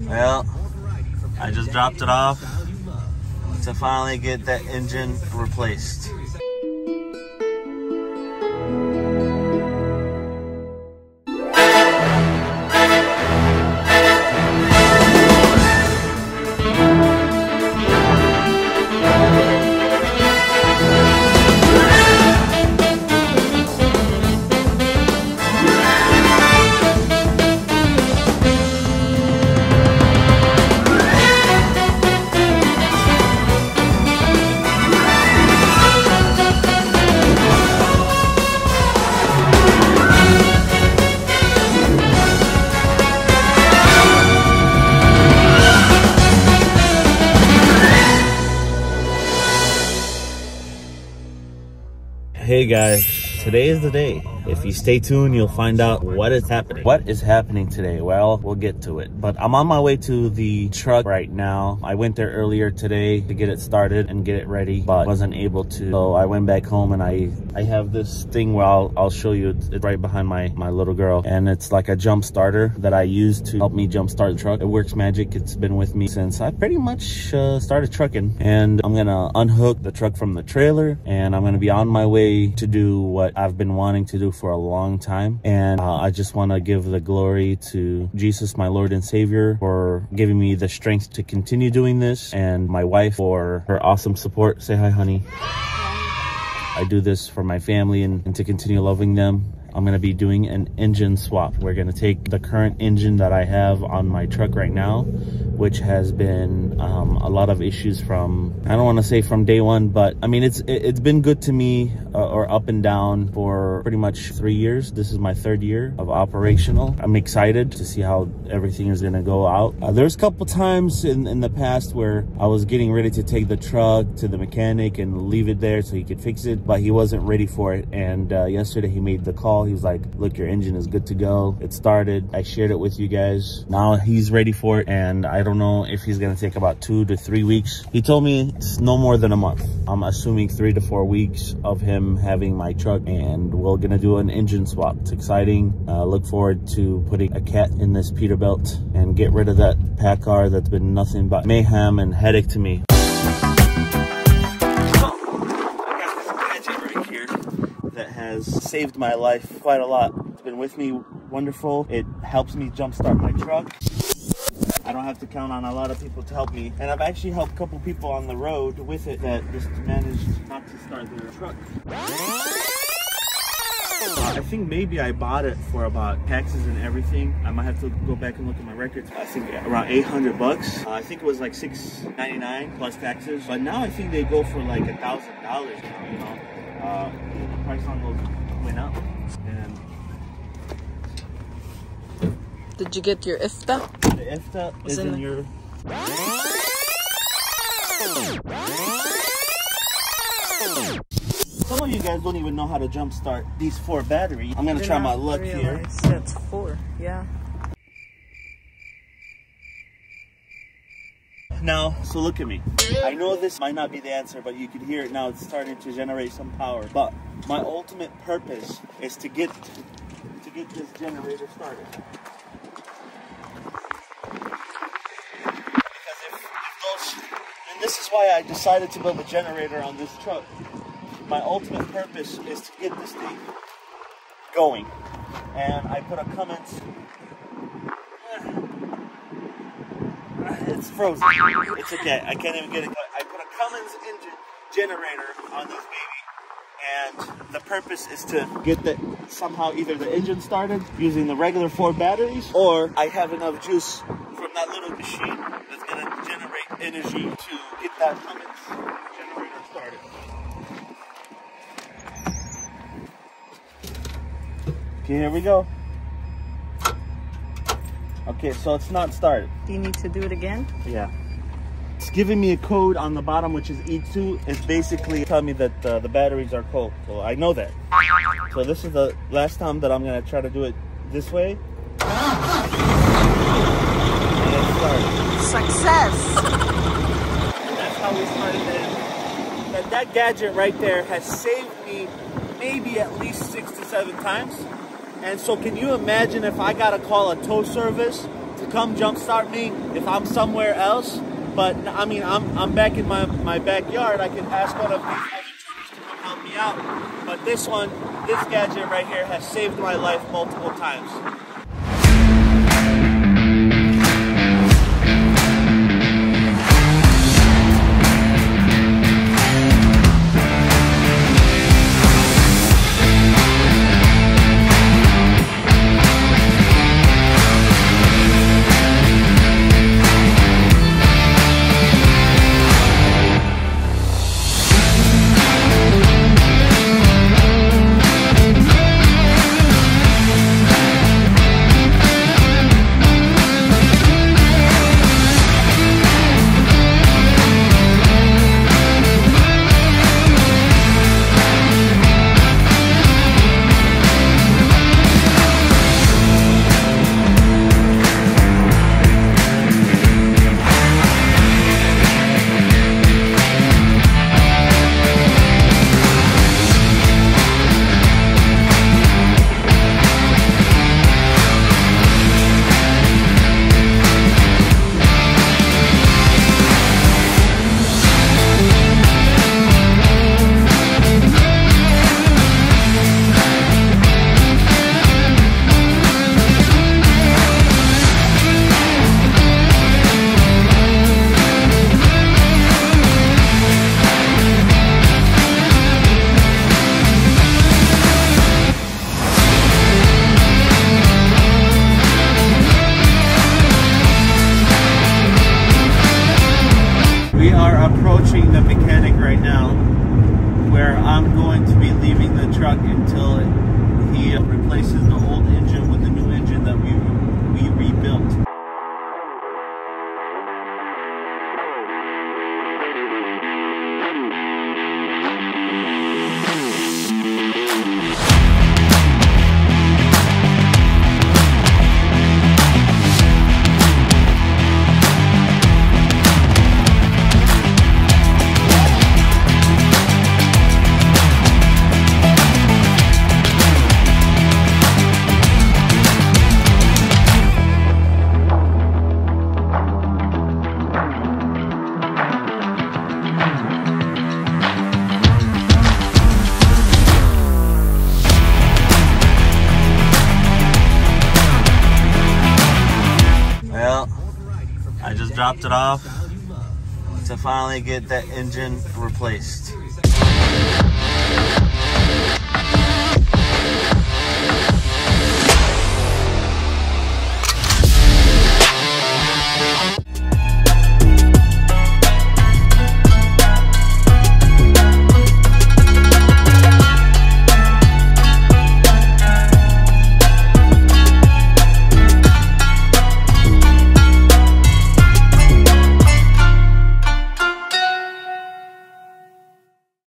Well, I just dropped it off to finally get that engine replaced. Hey guys, today is the day. If you stay tuned, you'll find out what is happening. What is happening today? Well, we'll get to it. But I'm on my way to the truck right now. I went there earlier today to get it started and get it ready, but wasn't able to. So I went back home and I have this thing where I'll show you. It's right behind my little girl. And it's like a jump starter that I use to help me jump start the truck. It works magic. It's been with me since I pretty much started trucking. And I'm gonna unhook the truck from the trailer and I'm gonna be on my way to do what I've been wanting to do for a long time. And I just want to give the glory to Jesus, my Lord and Savior, for giving me the strength to continue doing this, and my wife for her awesome support. Say hi, honey. I do this for my family and to continue loving them. I'm going to be doing an engine swap. We're going to take the current engine that I have on my truck right now, which has been a lot of issues from, I don't want to say from day one, but I mean, it's been good to me or up and down for pretty much 3 years. This is my 3rd year of operational. I'm excited to see how everything is going to go out. There's a couple times in the past where I was getting ready to take the truck to the mechanic and leave it there so he could fix it, but he wasn't ready for it. And yesterday he made the call. He was like, look, your engine is good to go. It started. I shared it with you guys. Now he's ready for it, and I don't know if he's gonna take about 2 to 3 weeks. He told me it's no more than a month. I'm assuming 3 to 4 weeks of him having my truck, and we're gonna do an engine swap. It's exciting. Look forward to putting a cat in this Peterbilt and get rid of that Packard that's been nothing but mayhem and headache to me. That has saved my life quite a lot. It's been with me wonderful. It helps me jumpstart my truck. I don't have to count on a lot of people to help me. And I've actually helped a couple people on the road with it that just managed not to start their truck. I think maybe I bought it for about taxes and everything. I might have to go back and look at my records. I think around 800 bucks. I think it was like $699 plus taxes. But now I think they go for like $1,000 now, you know. The price on those went up. And did you get your IFTA? The IFTA is in your... Some of you guys don't even know how to jump start these 4 batteries. I'm gonna try my luck here. That's 4, yeah. Now, so look at me. I know this might not be the answer, but you can hear it now. It's starting to generate some power. But my ultimate purpose is to get this generator started. Because if those, and this is why I decided to build a generator on this truck. My ultimate purpose is to get this thing going. And I put a Cummins. It's frozen. It's okay. I can't even get it. I put a Cummins engine generator on this baby, and the purpose is to get the somehow either the engine started using the regular 4 batteries, or I have enough juice from that little machine that's gonna generate energy to get that Cummins generator started. Okay, here we go. Okay, so it's not started. Do you need to do it again? Yeah. It's giving me a code on the bottom, which is E2. It's basically telling me that the batteries are cold. So I know that. So this is the last time that I'm going to try to do it this way. And it started. Success! And that's how we started it. That gadget right there has saved me maybe at least 6 to 7 times. And so can you imagine if I got to call a tow service to to come jumpstart me if I'm somewhere else. But I mean, I'm back in my backyard. I can ask one of these other truckers to come help me out. But this gadget right here has saved my life multiple times. We are approaching the mechanic right now, where I'm going to be leaving the truck until he replaces the old engine with the new engine that we rebuilt. I just dropped it off to finally get that engine replaced.